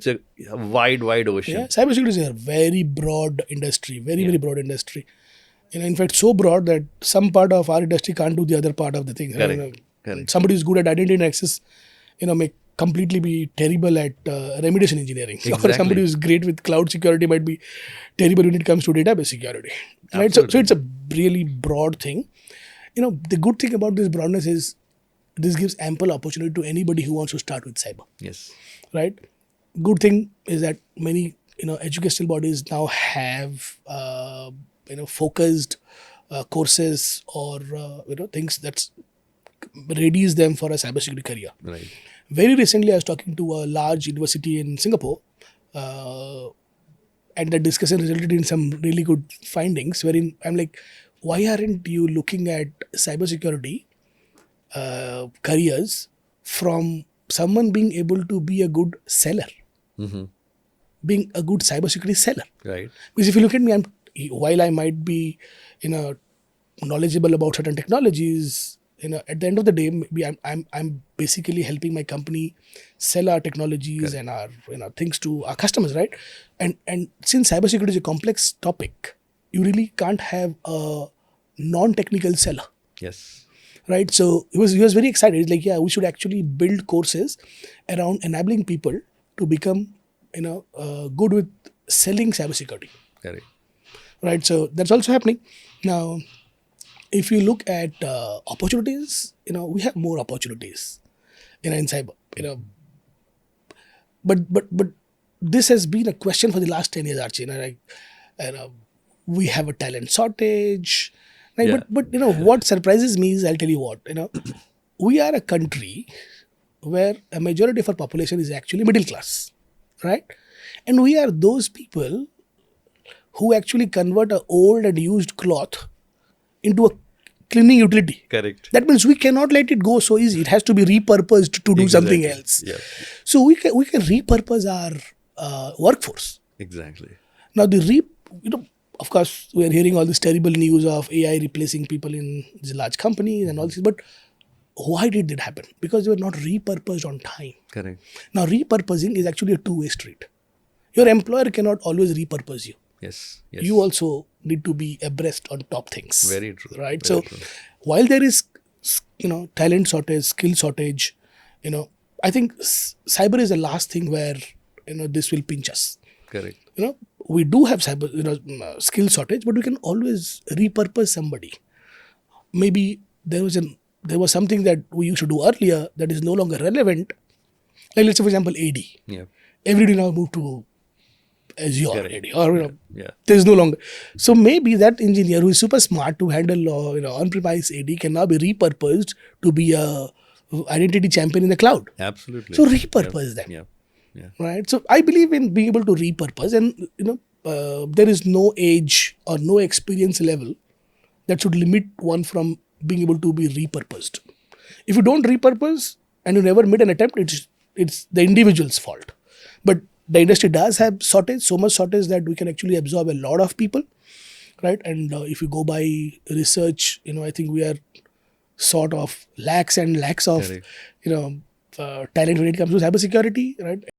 it's a wide ocean. Yeah, cybersecurity is a very broad industry, very broad industry. In fact, so broad that some part of our industry can't do the other part of the thing. Correct. Correct. Somebody who's good at identity and access, may completely be terrible at remediation engineering. Exactly. Or somebody who's great with cloud security might be terrible when it comes to database security. Right? So it's a really broad thing. The good thing about this broadness is this gives ample opportunity to anybody who wants to start with cyber. Yes. Right? Good thing is that many educational bodies now have focused courses or things that readies them for a cybersecurity career. Right. Very recently, I was talking to a large university in Singapore, and the discussion resulted in some really good findings. Wherein I'm like, why aren't you looking at cybersecurity careers from someone being able to be a good seller, being a good cybersecurity seller? Right. Because if you look at me, while I might be, knowledgeable about certain technologies, at the end of the day, maybe I'm basically helping my company sell our technologies and our things to our customers, right? And since cybersecurity is a complex topic, you really can't have a non-technical seller. Yes. Right. So he was very excited. He's like, yeah, we should actually build courses around enabling people to become good with selling cybersecurity. Correct. Right. So that's also happening now. If you look at opportunities, we have more opportunities, in cyber, But this has been a question for the last 10 years, Archie. We have a talent shortage. Right? Yeah. But what surprises me is, I'll tell you what, we are a country where a majority of our population is actually middle class, right? And we are those people who actually convert an old and used cloth into a cleaning utility. Correct. That means we cannot let it go so easy. It has to be repurposed to do something else. Yeah. So we can repurpose our workforce. Exactly. Now of course, we are hearing all this terrible news of AI replacing people in these large companies and all this. But why did that happen? Because they were not repurposed on time. Correct. Now, repurposing is actually a two-way street. Your employer cannot always repurpose you. Yes. You also need to be abreast on top things. Very true. Right? Very So, true. while there is, talent shortage, skill shortage, I think cyber is the last thing where, this will pinch us. Correct. We do have cyber, skill shortage, but we can always repurpose somebody. Maybe there was something that we used to do earlier that is no longer relevant. Like let's say, for example, AD. Yeah. Everybody now moved to Azure AD, or Yeah. there is no longer. So maybe that engineer who is super smart to handle on-premise AD can now be repurposed to be a identity champion in the cloud. Absolutely. So repurpose them. Yeah. Yeah. Right. So I believe in being able to repurpose, and there is no age or no experience level that should limit one from being able to be repurposed. If you don't repurpose and you never made an attempt, it's the individual's fault. But the industry does have shortage, so much shortage that we can actually absorb a lot of people, right? And if you go by research, I think we are sort of lakhs and lakhs of, Correct. talent when it comes to cybersecurity, right?